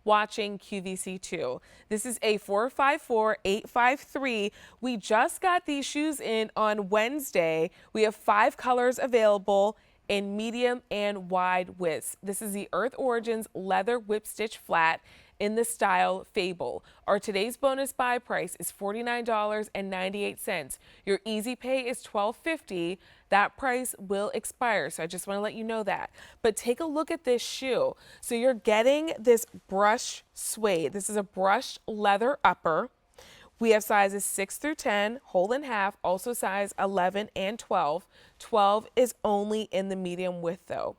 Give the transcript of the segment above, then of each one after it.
watching QVC2. This is a 454853. We just got these shoes in on Wednesday. We have 5 colors available in medium and wide widths. This is the Earth Origins leather Whipstitch flat in the style Fable. Our today's bonus buy price is $49.98. Your easy pay is $12.50. That price will expire, so I just want to let you know that. But take a look at this shoe. So you're getting this brush suede. This is a brushed leather upper. We have sizes 6 through 10, whole and half, also size 11 and 12. 12 is only in the medium width though.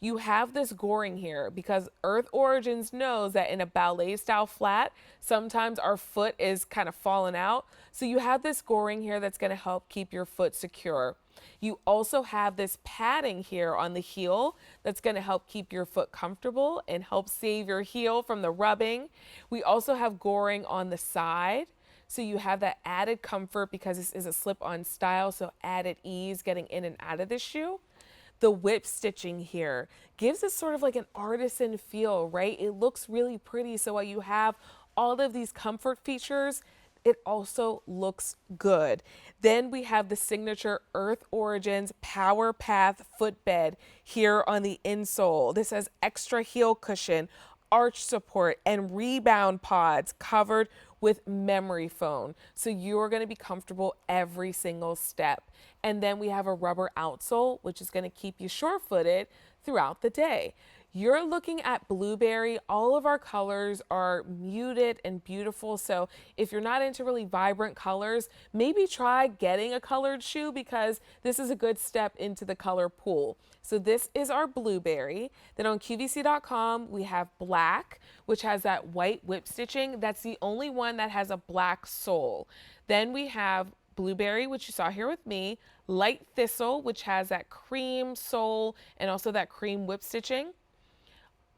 You have this goring here because Earth Origins knows that in a ballet style flat, sometimes our foot is kind of falling out. So you have this goring here that's going to help keep your foot secure. You also have this padding here on the heel that's going to help keep your foot comfortable and help save your heel from the rubbing. We also have goring on the side. So you have that added comfort because this is a slip-on style, so added ease getting in and out of the shoe. The whip stitching here gives us sort of like an artisan feel, right? It looks really pretty. So while you have all of these comfort features, it also looks good. Then we have the signature Earth Origins Powerpath footbed here on the insole. This has extra heel cushion, arch support, and rebound pods covered with memory foam. So you're going to be comfortable every single step. And then we have a rubber outsole, which is going to keep you sure-footed throughout the day. You're looking at blueberry. All of our colors are muted and beautiful. So if you're not into really vibrant colors, maybe try getting a colored shoe because this is a good step into the color pool. So this is our blueberry. Then on QVC.com, we have black, which has that white whip stitching. That's the only one that has a black sole. Then we have blueberry, which you saw here with me, light thistle, which has that cream sole and also that cream whip stitching.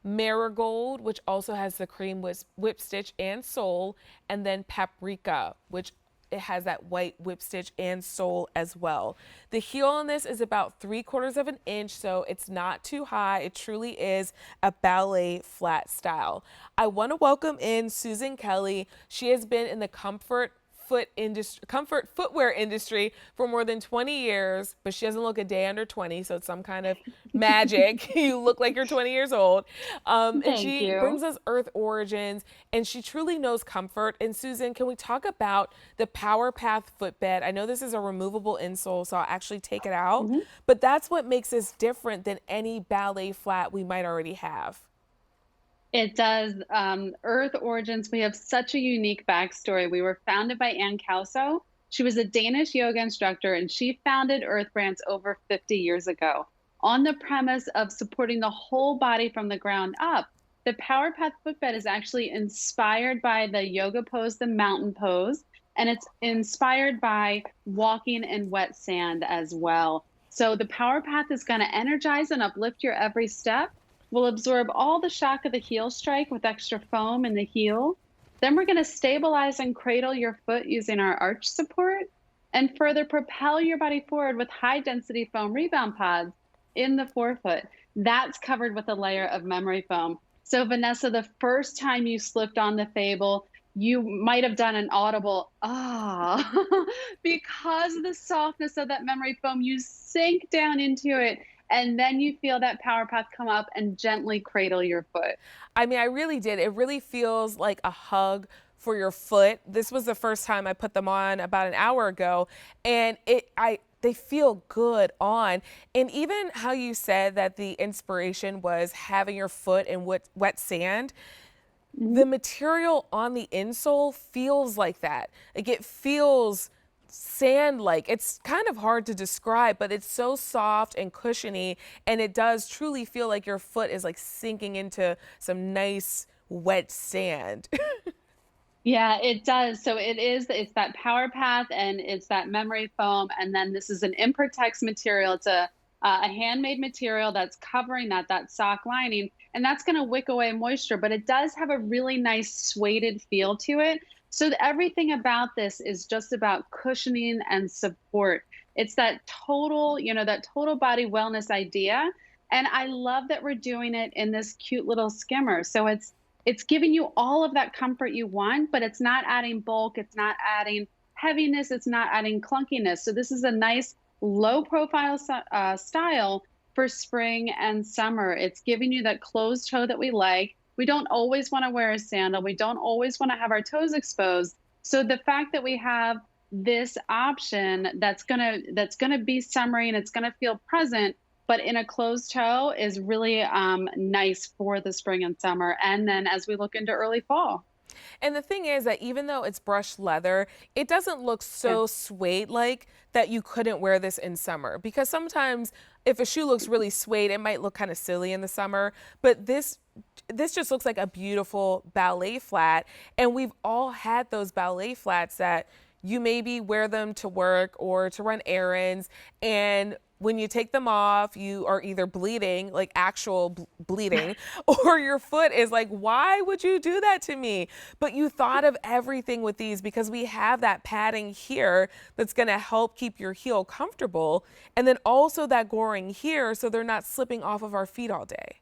Marigold, which also has the cream whip stitch and sole, and then paprika, which it has that white whip stitch and sole as well. The heel on this is about 3/4 of an inch, so it's not too high. It truly is a ballet flat style. I want to welcome in Susan Kelly. She has been in the comfort footwear industry for more than 20 years, but she doesn't look a day under 20, so it's some kind of magic. You look like you're 20 years old. And Thank she you. brings us Earth Origins, and she truly knows comfort. And Susan, can we talk about the Powerpath footbed? I know this is a removable insole, so I'll actually take it out, Mhm. but that's what makes this different than any ballet flat we might already have. It does. Earth Origins, we have such a unique backstory. We were founded by Ann Calso. She was a Danish yoga instructor, and she founded Earth Brands over 50 years ago on the premise of supporting the whole body from the ground up. The Powerpath footbed is actually inspired by the yoga pose, the mountain pose, and it's inspired by walking in wet sand as well. So the Powerpath is going to energize and uplift your every step. We'll absorb all the shock of the heel strike with extra foam in the heel. Then we're going to stabilize and cradle your foot using our arch support and further propel your body forward with high density foam rebound pods in the forefoot. That's covered with a layer of memory foam. So Vanessa, the first time you slipped on the Fable, you might have done an audible ah because of the softness of that memory foam. You sink down into it and then you feel that power path come up and gently cradle your foot. I mean, I really did. It really feels like a hug for your foot. This was the first time I put them on about an hour ago, and they feel good on. And even how you said that the inspiration was having your foot in wet sand, Mhm. the material on the insole feels like that. Like it feels sand-like. It's kind of hard to describe, but it's so soft and cushiony, and it does truly feel like your foot is like sinking into some nice wet sand. Yeah, it does. So it's that power path and it's that memory foam. And then this is an Impertex material. It's a handmade material that's covering that sock lining, and that's going to wick away moisture, but it does have a really nice suede feel to it. So everything about this is just about cushioning and support. It's that total, that total body wellness idea. And I love that we're doing it in this cute little skimmer. So It's giving you all of that comfort you want, but it's not adding bulk, it's not adding heaviness, it's not adding clunkiness. So this is a nice low profile style for spring and summer. It's giving you that closed toe that we like. We don't always want to wear a sandal. We don't always want to have our toes exposed. So the fact that we have this option that's gonna be summery and it's gonna feel present, but in a closed toe is really nice for the spring and summer. And then as we look into early fall. And the thing is that even though it's brushed leather, it doesn't look Yeah. so suede like that you couldn't wear this in summer. Because sometimes if a shoe looks really suede, it might look kind of silly in the summer. But this just looks like a beautiful ballet flat. And we've all had those ballet flats that you maybe wear them to work or to run errands, and when you take them off, you are either bleeding, like actual bleeding, or your foot is like, why would you do that to me? But you thought of everything with these because we have that padding here that's going to help keep your heel comfortable. And then also that goring here so they're not slipping off of our feet all day.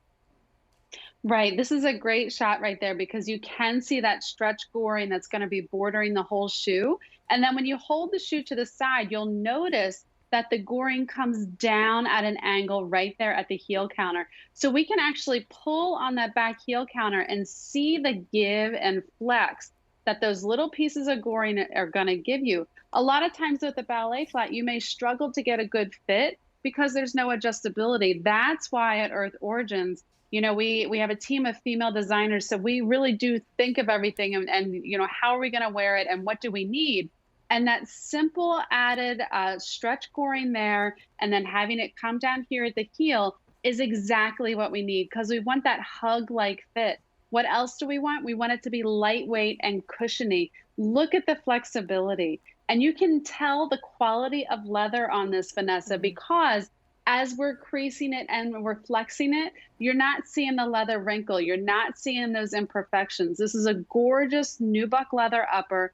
Right. This is a great shot right there because you can see that stretch goring that's going to be bordering the whole shoe. And then when you hold the shoe to the side, you'll notice that the goring comes down at an angle right there at the heel counter. So we can actually pull on that back heel counter and see the give and flex that those little pieces of goring are going to give you. A lot of times with the ballet flat, you may struggle to get a good fit because there's no adjustability. That's why at Earth Origins, we have a team of female designers, so we really do think of everything and how are we going to wear it and what do we need. And that simple added stretch goring there and then having it come down here at the heel is exactly what we need because we want that hug like fit. What else do we want? We want it to be lightweight and cushiony. Look at the flexibility. And you can tell the quality of leather on this, Vanessa, Mhm. because as we're creasing it and we're flexing it, you're not seeing the leather wrinkle. You're not seeing those imperfections. This is a gorgeous nubuck leather upper,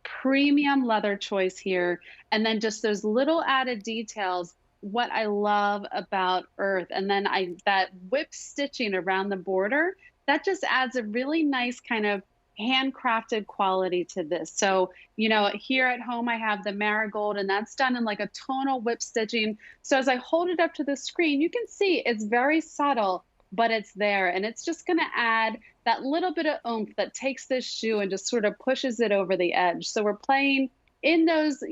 premium leather choice here. And then just those little added details, what I love about Earth. And then that whip stitching around the border, that just adds a really nice kind of handcrafted quality to this. So, here at home, I have the marigold, and that's done in like a tonal whip stitching. So as I hold it up to the screen, you can see it's very subtle, but it's there. And it's just going to add that little bit of oomph that takes this shoe and just sort of pushes it over the edge. So we're playing in those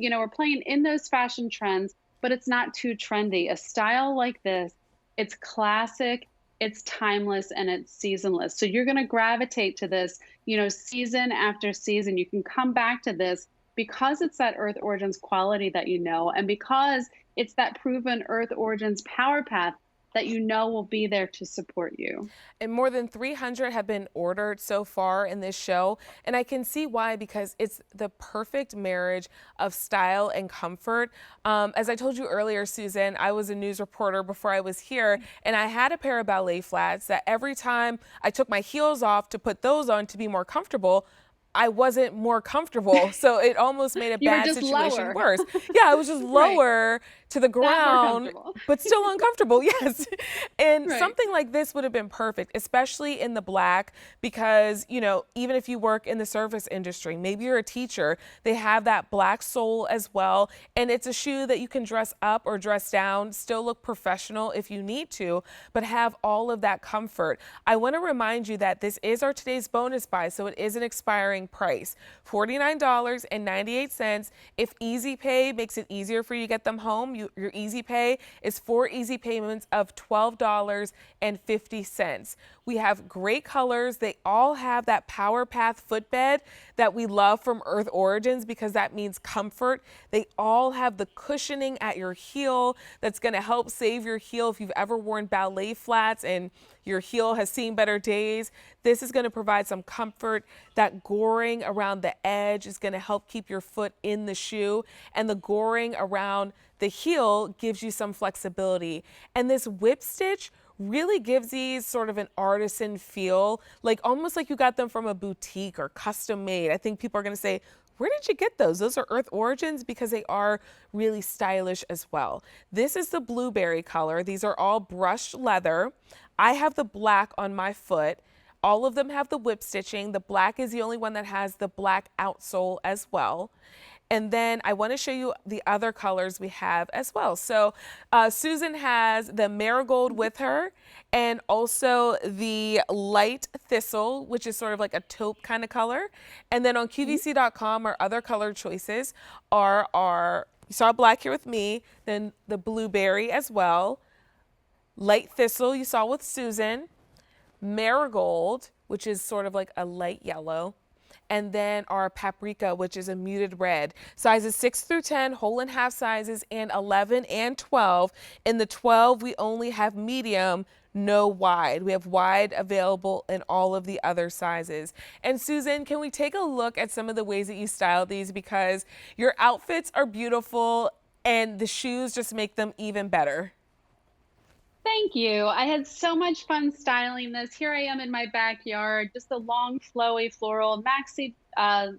fashion trends, but it's not too trendy. A style like this, it's classic, it's timeless, and it's seasonless. So you're going to gravitate to this, season after season. You can come back to this because it's that Earth Origins quality that and because it's that proven Earth Origins power path that will be there to support you. And more than 300 have been ordered so far in this show. And I can see why, because it's the perfect marriage of style and comfort. As I told you earlier, Susan, I was a news reporter before I was here, and I had a pair of ballet flats that every time I took my heels off to put those on to be more comfortable, I wasn't more comfortable. So it almost made a You were bad just situation lower. worse. Yeah, I was just Right. lower to the Not more ground, comfortable. but still uncomfortable. Yes. And Right. something like this would have been perfect, especially in the black, because, even if you work in the service industry, maybe you're a teacher, they have that black sole as well. And it's a shoe that you can dress up or dress down, still look professional if you need to, but have all of that comfort. I want to remind you that this is our today's bonus buy, so it is an expiring price, $49.98. If Easy Pay makes it easier for you to get them home, your Easy Pay is 4 easy payments of $12.50. We have great colors. They all have that Powerpath footbed that we love from Earth Origins because that means comfort. They all have the cushioning at your heel that's going to help save your heel if you've ever worn ballet flats and your heel has seen better days. This is going to provide some comfort. That goring around the edge is going to help keep your foot in the shoe, and the goring around the heel gives you some flexibility. And this whip stitch really gives these sort of an artisan feel, like almost like you got them from a boutique or custom made. I think people are going to say, where did you get those? Those are Earth Origins, because they are really stylish as well. This is the blueberry color. These are all brushed leather. I have the black on my foot. All of them have the whip stitching. The black is the only one that has the black outsole as well. And then I want to show you the other colors we have as well. So Susan has the marigold with her, and also the light thistle, which is sort of like a taupe kind of color. And then on QVC.com, our other color choices are our, you saw black here with me, then the blueberry as well, light thistle you saw with Susan, marigold, which is sort of like a light yellow, and then our paprika, which is a muted red. Sizes 6 through 10, whole and half sizes, and 11 and 12. In the 12, we only have medium, no wide. We have wide available in all of the other sizes. And Susan, can we take a look at some of the ways that you style these, because your outfits are beautiful and the shoes just make them even better. Thank you. I had so much fun styling this. Here I am in my backyard, just a long, flowy floral maxi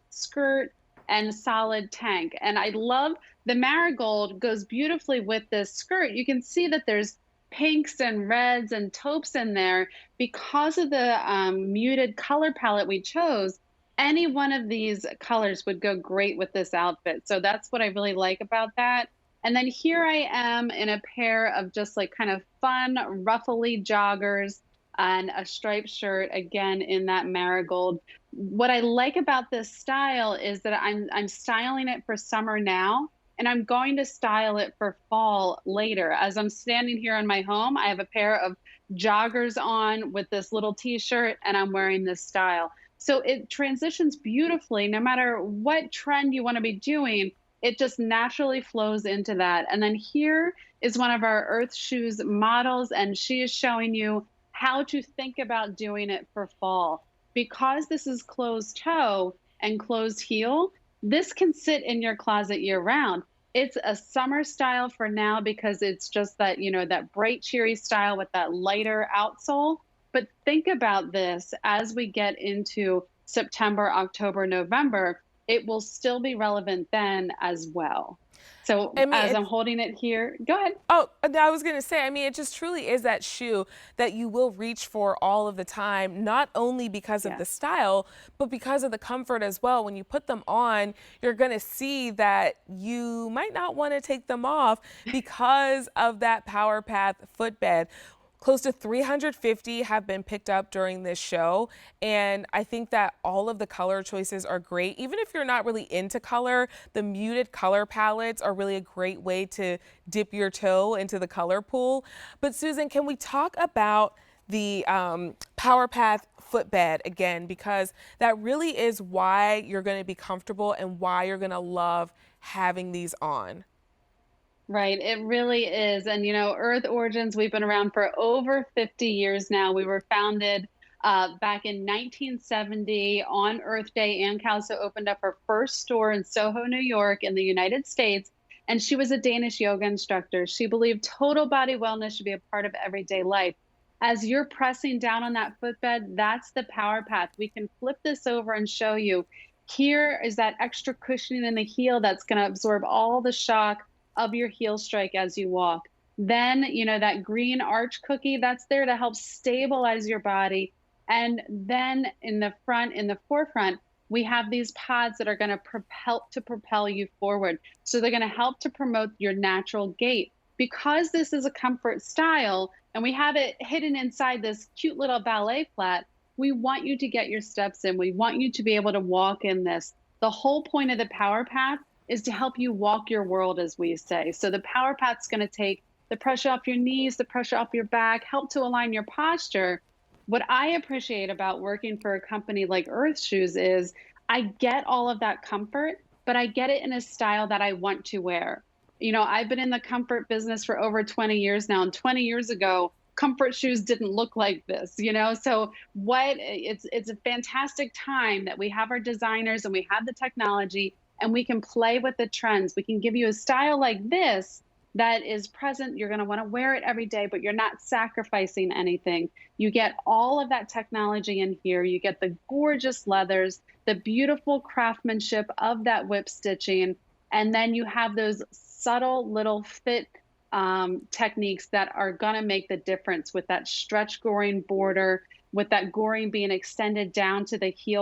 skirt and solid tank. And I love the marigold goes beautifully with this skirt. You can see that there's pinks and reds and taupes in there because of the muted color palette we chose. Any one of these colors would go great with this outfit. So that's what I really like about that. And then here I am in a pair of just like kind of fun, ruffly joggers and a striped shirt, again in that marigold. What I like about this style is that I'm styling it for summer now, and I'm going to style it for fall later. As I'm standing here in my home, I have a pair of joggers on with this little t-shirt, and I'm wearing this style. So it transitions beautifully no matter what trend you want to be doing. It just naturally flows into that. And then here is one of our Earth Shoes models, and she is showing you how to think about doing it for fall. Because this is closed toe and closed heel, this can sit in your closet year round. It's a summer style for now because it's just that, you know, that bright, cheery style with that lighter outsole. But think about this as we get into September, October, November, it will still be relevant then as well. So I mean, as it, I'm holding it here, go ahead. Oh, I was going to say, I mean, it just truly is that shoe that you will reach for all of the time, not only because of Yeah. the style, but because of the comfort as well. When you put them on, you're going to see that you might not want to take them off because of that Powerpath footbed. Close to 350 have been picked up during this show. And I think that all of the color choices are great. Even if you're not really into color, the muted color palettes are really a great way to dip your toe into the color pool. But Susan, can we talk about the Powerpath footbed again? Because that really is why you're going to be comfortable and why you're going to love having these on. Right, it really is. And you know, Earth Origins, we've been around for over 50 years now. We were founded back in 1970 on Earth Day. Ann Calso opened up her first store in Soho, New York, in the United States. And she was a Danish yoga instructor. She believed total body wellness should be a part of everyday life. As you're pressing down on that footbed, that's the power path. We can flip this over and show you. Here is that extra cushioning in the heel that's going to absorb all the shock of your heel strike as you walk. Then, you know, that green arch cookie that's there to help stabilize your body. And then in the front, in the forefront, we have these pods that are going to propel you forward. So they're going to help to promote your natural gait. Because this is a comfort style and we have it hidden inside this cute little ballet flat, we want you to get your steps in. We want you to be able to walk in this. The whole point of the Power Path is to help you walk your world, as we say. So the Power Path's going to take the pressure off your knees, the pressure off your back, help to align your posture. What I appreciate about working for a company like Earth Shoes is I get all of that comfort, but I get it in a style that I want to wear. You know, I've been in the comfort business for over 20 years now, and 20 years ago, comfort shoes didn't look like this, you know? So it's a fantastic time that we have our designers and we have the technology and we can play with the trends. We can give you a style like this that is present. You're going to want to wear it every day, but you're not sacrificing anything. You get all of that technology in here. You get the gorgeous leathers, the beautiful craftsmanship of that whip stitching, and then you have those subtle little fit techniques that are going to make the difference with that stretch goring border. with that goring being extended down to the heel